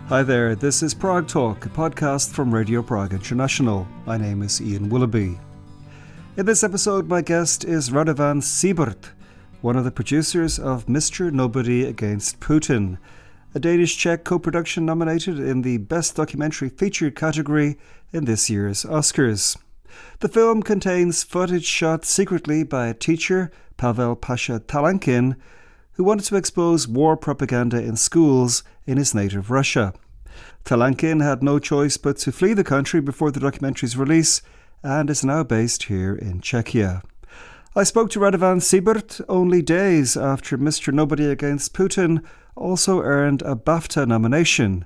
Hi there, this is Prague Talk, a podcast from Radio Prague International. My name is Ian Willoughby. In this episode, my guest is Radovan Síbrt, one of the producers of Mr. Nobody Against Putin, a Danish-Czech co-production nominated in the Best Documentary Feature category in this year's Oscars. The film contains footage shot secretly by a teacher, Pavel Pasha Talankin, who wanted to expose war propaganda in schools in his native Russia. Talankin had no choice but to flee the country before the documentary's release and is now based here in Czechia. I spoke to Radovan Síbrt only days after Mr. Nobody Against Putin also earned a BAFTA nomination.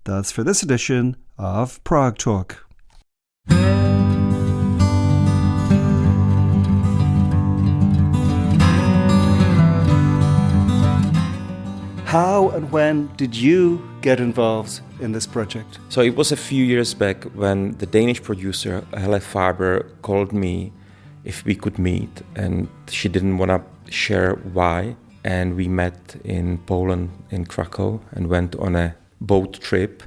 That's for this edition of Prague Talk. How and when did you get involved in this project? So it was a few years back when the Danish producer Hele Faber called me if we could meet, and she didn't want to share why. And we met in Poland, in Krakow, and went on a boat trip.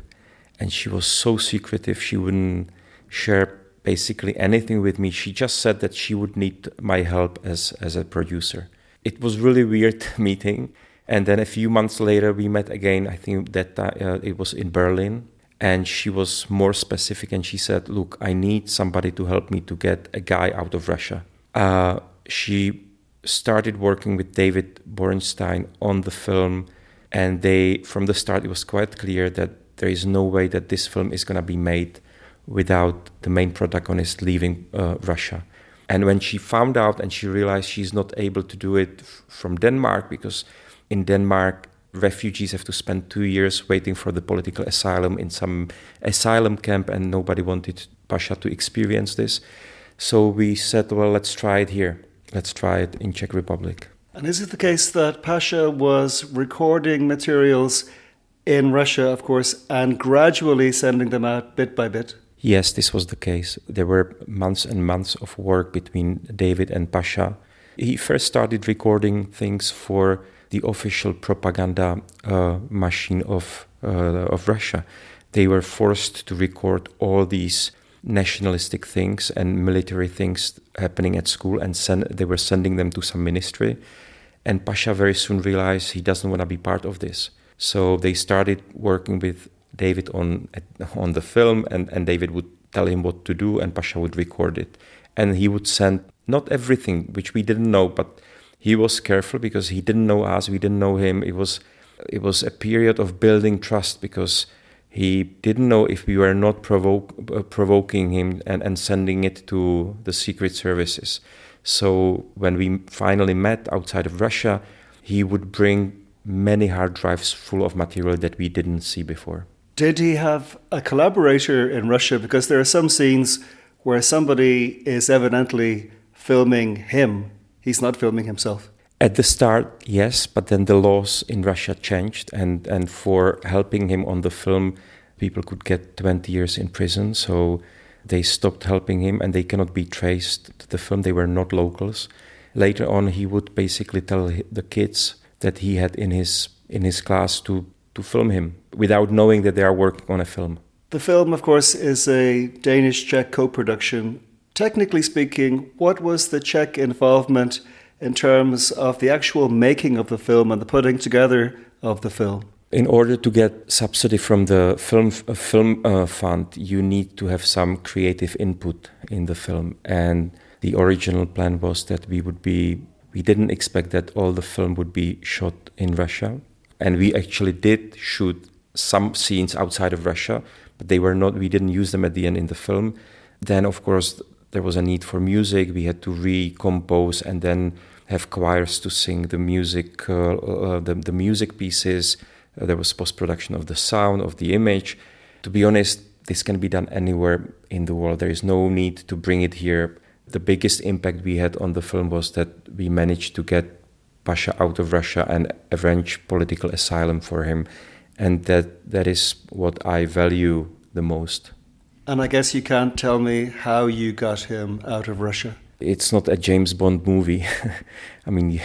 And she was so secretive, she wouldn't share basically anything with me. She just said that she would need my help as a producer. It was really weird meeting. And then a few months later, we met again. I think that it was in Berlin. And she was more specific. And she said, look, I need somebody to help me to get a guy out of Russia. She started working with David Borenstein on the film. And from the start, it was quite clear that there is no way that this film is going to be made without the main protagonist leaving Russia. And when she found out and she realized she's not able to do it from Denmark, because in Denmark, refugees have to spend 2 years waiting for the political asylum in some asylum camp, and nobody wanted Pasha to experience this. So we said, well, let's try it here. Let's try it in Czech Republic. And is it the case that Pasha was recording materials in Russia, of course, and gradually sending them out bit by bit? Yes, this was the case. There were months and months of work between David and Pasha. He first started recording things for the official propaganda machine of Russia. They were forced to record all these nationalistic things and military things happening at school, and they were sending them to some ministry. And Pasha very soon realized he doesn't want to be part of this. So they started working with David on the film, and David would tell him what to do, and Pasha would record it. And he would send not everything, which we didn't know, but he was careful because he didn't know us, we didn't know him. It was a period of building trust because he didn't know if we were not provoking him and sending it to the secret services. So when we finally met outside of Russia, he would bring many hard drives full of material that we didn't see before. Did he have a collaborator in Russia? Because there are some scenes where somebody is evidently filming him. He's not filming himself. At the start, yes, but then the laws in Russia changed, and for helping him on the film, people could get 20 years in prison. So they stopped helping him, and they cannot be traced to the film. They were not locals. Later on, he would basically tell the kids that he had in his class to film him without knowing that they are working on a film. The film, of course, is a Danish-Czech co-production. Technically speaking, what was the Czech involvement in terms of the actual making of the film and the putting together of the film? In order to get subsidy from the film fund, you need to have some creative input in the film. And the original plan was that we didn't expect that all the film would be shot in Russia. And we actually did shoot some scenes outside of Russia, but we didn't use them at the end in the film. Then, of course, there was a need for music. We had to recompose and then have choirs to sing the music, the music pieces. There was post-production of the sound, of the image. To be honest, this can be done anywhere in the world. There is no need to bring it here. The biggest impact we had on the film was that we managed to get Pasha out of Russia and arrange political asylum for him. And that is what I value the most. And I guess you can't tell me how you got him out of Russia. It's not a James Bond movie. I mean,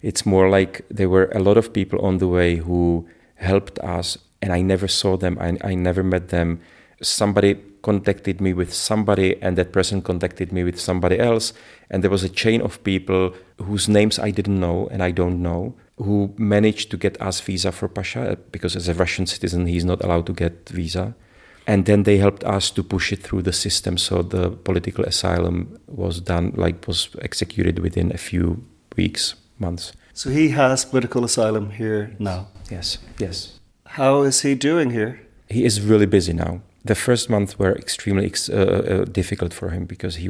it's more like there were a lot of people on the way who helped us and I never saw them. I never met them. Somebody contacted me with somebody, and that person contacted me with somebody else. And there was a chain of people whose names I didn't know and I don't know, who managed to get us visa for Pasha, because as a Russian citizen, he's not allowed to get visa. And then they helped us to push it through the system. So the political asylum was was executed within a few weeks, months. So he has political asylum here now? Yes. How is he doing here? He is really busy now. The first months were extremely difficult for him because he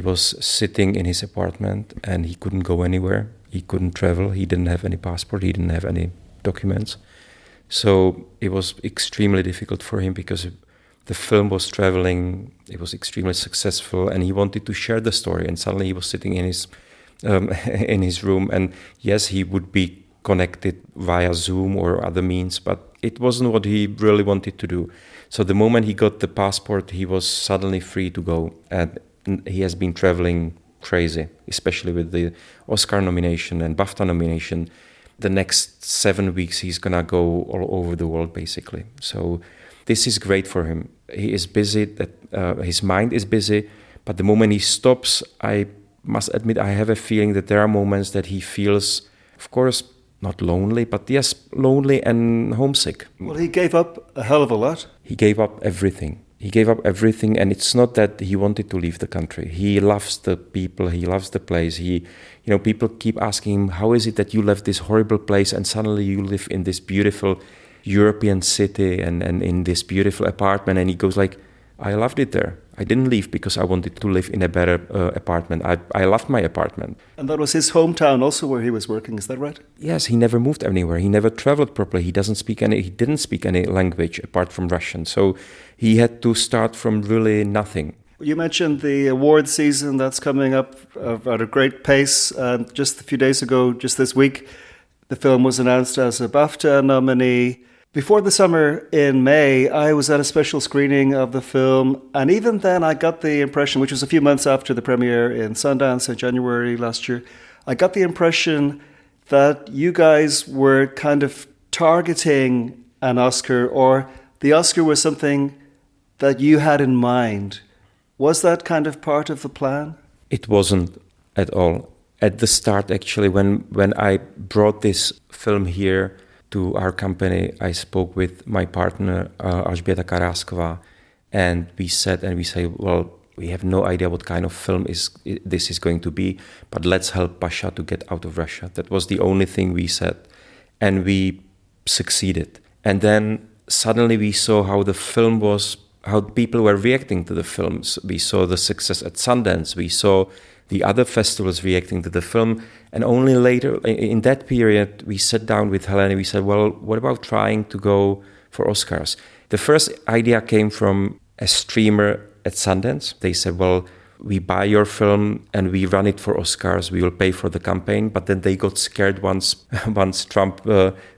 was sitting in his apartment and he couldn't go anywhere. He couldn't travel. He didn't have any passport. He didn't have any documents. So it was extremely difficult for him because the film was traveling. It was extremely successful, and he wanted to share the story. And suddenly he was sitting in his room. And yes, he would be connected via Zoom or other means, but it wasn't what he really wanted to do. So the moment he got the passport, he was suddenly free to go. And he has been traveling crazy, especially with the Oscar nomination and BAFTA nomination. The next 7 weeks, he's going to go all over the world, basically. So this is great for him. He is busy, his mind is busy, but the moment he stops, I must admit, I have a feeling that there are moments that he feels, of course, not lonely, but yes, lonely and homesick. Well, he gave up a hell of a lot. He gave up everything. And it's not that he wanted to leave the country. He loves the people, he loves the place. People keep asking him, how is it that you left this horrible place and suddenly you live in this beautiful European city and in this beautiful apartment? And he goes like, I loved it there. I didn't leave because I wanted to live in a better apartment. I loved my apartment. And that was his hometown also where he was working, is that right? Yes, he never moved anywhere. He never traveled properly. He didn't speak any language apart from Russian. So he had to start from really nothing. You mentioned the award season that's coming up at a great pace. And just a few days ago, just this week, the film was announced as a BAFTA nominee. Before the summer in May, I was at a special screening of the film, and even then I got the impression, which was a few months after the premiere in Sundance in January last year, I got the impression that you guys were kind of targeting an Oscar, or the Oscar was something that you had in mind. Was that kind of part of the plan? It wasn't at all. At the start, actually, when I brought this film here to our company, I spoke with my partner, Alžběta Karáskova, and we say, well, we have no idea what kind of film this is going to be, but let's help Pasha to get out of Russia. That was the only thing we said, and we succeeded. And then suddenly we saw how people were reacting to the films. We saw the success at Sundance. We saw the other festivals reacting to the film. And only later, in that period, we sat down with Helena. We said, well, what about trying to go for Oscars? The first idea came from a streamer at Sundance. They said, well, we buy your film and we run it for Oscars. We will pay for the campaign. But then they got scared once Trump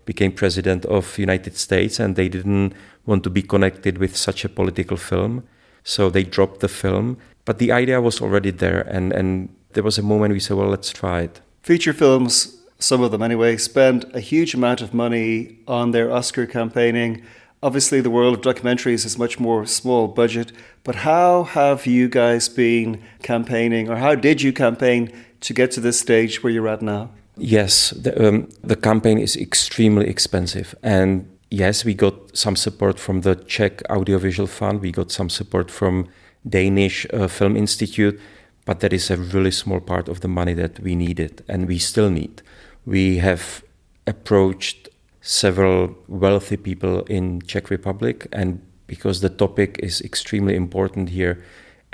became president of the United States, and they didn't want to be connected with such a political film. So they dropped the film. But the idea was already there. And there was a moment we said, well, let's try it. Feature films, some of them anyway, spend a huge amount of money on their Oscar campaigning. Obviously, the world of documentaries is much more small budget. But how have you guys been campaigning, or how did you campaign to get to this stage where you're at now? Yes, the campaign is extremely expensive. And yes, we got some support from the Czech Audiovisual Fund. We got some support from Danish Film Institute. But that is a really small part of the money that we needed, and we still need. We have approached several wealthy people in Czech Republic, and because the topic is extremely important here,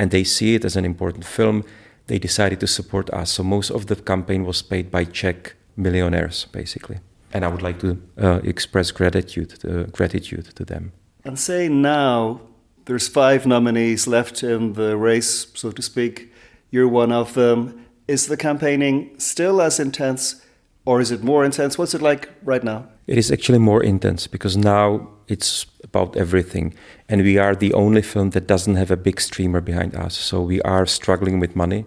and they see it as an important film, they decided to support us. So most of the campaign was paid by Czech millionaires, basically. And I would like to express gratitude to them. And say now, there's 5 nominees left in the race, so to speak. You're one of them. Is the campaigning still as intense, or is it more intense? What's it like right now? It is actually more intense because now it's about everything. And we are the only film that doesn't have a big streamer behind us. So we are struggling with money.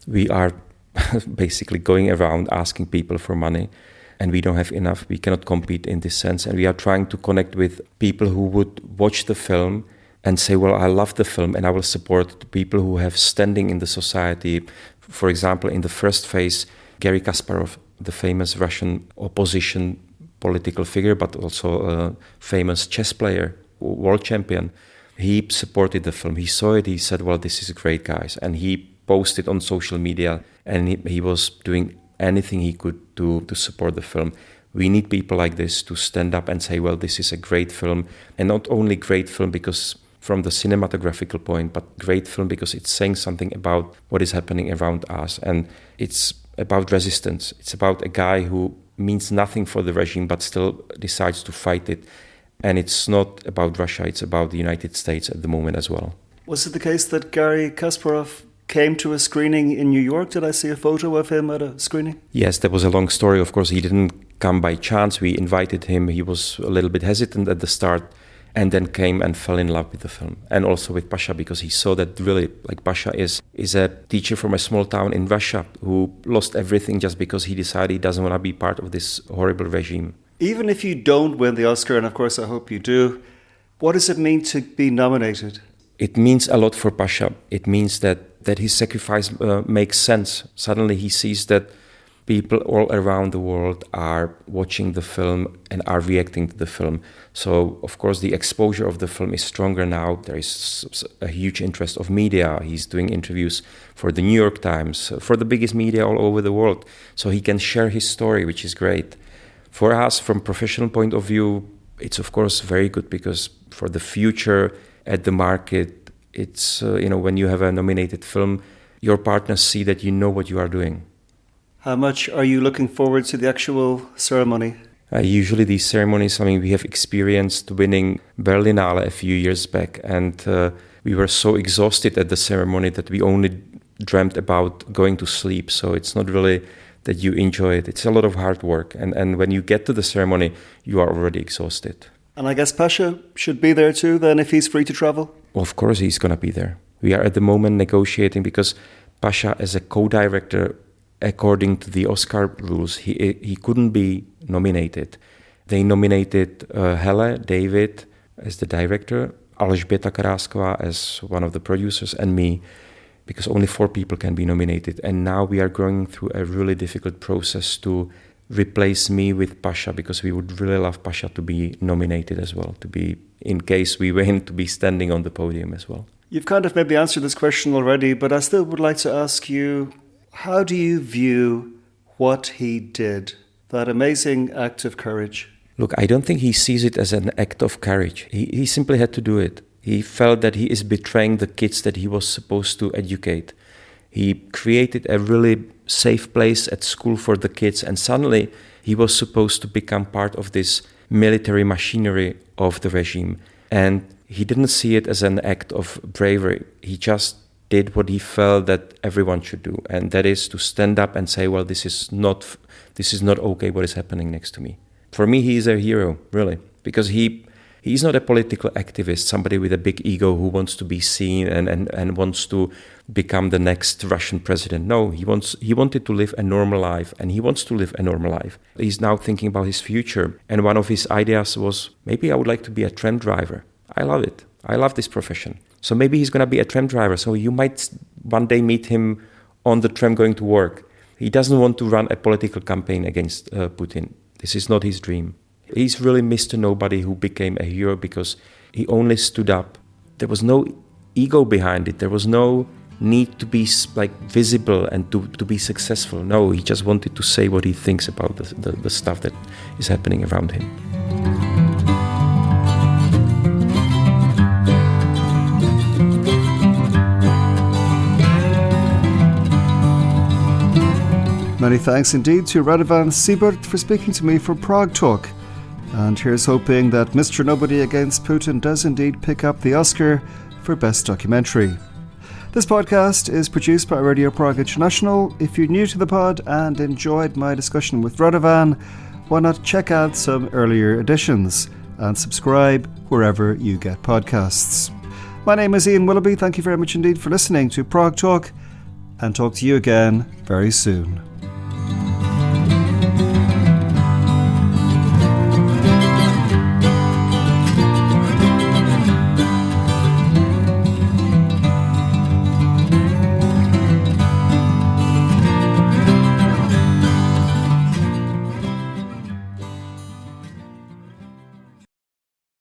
We are basically going around asking people for money. and we don't have enough. We cannot compete in this sense. And we are trying to connect with people who would watch the film and say, well, I love the film and I will support the people who have standing in the society. For example, in the first phase, Garry Kasparov, the famous Russian opposition political figure, but also a famous chess player, world champion, he supported the film. He saw it, he said, well, this is great, guys. And he posted on social media, and he was doing anything he could do to support the film. We need people like this to stand up and say, well, this is a great film. And not only great film because from the cinematographical point, but great film because it's saying something about what is happening around us. And it's about resistance. It's about a guy who means nothing for the regime but still decides to fight it. And it's not about Russia, it's about the United States at the moment as well. Was it the case that Garry Kasparov came to a screening in New York? Did I see a photo of him at a screening? Yes, that was a long story. Of course, he didn't come by chance. We invited him. He was a little bit hesitant at the start and then came and fell in love with the film. And also with Pasha, because he saw that really, like Pasha is a teacher from a small town in Russia who lost everything just because he decided he doesn't want to be part of this horrible regime. Even if you don't win the Oscar, and of course I hope you do, what does it mean to be nominated? It means a lot for Pasha. It means that his sacrifice makes sense. Suddenly he sees that people all around the world are watching the film and are reacting to the film. So, of course, the exposure of the film is stronger now. There is a huge interest of media. He's doing interviews for the New York Times, for the biggest media all over the world. So he can share his story, which is great. For us, from professional point of view, it's of course very good because for the future at the market, it's, when you have a nominated film, your partners see that you know what you are doing. How much are you looking forward to the actual ceremony? Usually these ceremonies, we have experienced winning Berlinale a few years back, and we were so exhausted at the ceremony that we only dreamt about going to sleep. So it's not really that you enjoy it. It's a lot of hard work. And when you get to the ceremony, you are already exhausted. And I guess Pasha should be there too, then, if he's free to travel? Well, of course he's going to be there. We are at the moment negotiating because Pasha, as a co-director, according to the Oscar rules, he couldn't be nominated. They nominated Hele, David, as the director, Alžběta Karáskova as one of the producers, and me, because only 4 people can be nominated. And now we are going through a really difficult process to replace me with Pasha, because we would really love Pasha to be nominated as well, to be, in case we win, to be standing on the podium as well. You've kind of maybe answered this question already, but I still would like to ask you, how do you view what he did, that amazing act of courage? Look, I don't think he sees it as an act of courage. He simply had to do it. He felt that he is betraying the kids that he was supposed to educate. He created a really safe place at school for the kids, and suddenly he was supposed to become part of this military machinery of the regime. And he didn't see it as an act of bravery. He just did what he felt that everyone should do, and that is to stand up and say, well, this is not okay what is happening next to me. For me, he is a hero, really, because he's not a political activist, somebody with a big ego who wants to be seen and wants to become the next Russian president. No, he wanted to live a normal life, and he wants to live a normal life. He's now thinking about his future, and one of his ideas was, maybe I would like to be a tram driver. I love it. I love this profession. So maybe he's going to be a tram driver. So you might one day meet him on the tram going to work. He doesn't want to run a political campaign against Putin. This is not his dream. He's really Mr. Nobody who became a hero because he only stood up. There was no ego behind it. There was no need to be visible and to be successful. No, he just wanted to say what he thinks about the stuff that is happening around him. Many thanks indeed to Radovan Síbrt for speaking to me for Prague Talk. And here's hoping that Mr. Nobody Against Putin does indeed pick up the Oscar for Best Documentary. This podcast is produced by Radio Prague International. If you're new to the pod and enjoyed my discussion with Radovan, why not check out some earlier editions and subscribe wherever you get podcasts. My name is Ian Willoughby. Thank you very much indeed for listening to Prague Talk, and talk to you again very soon.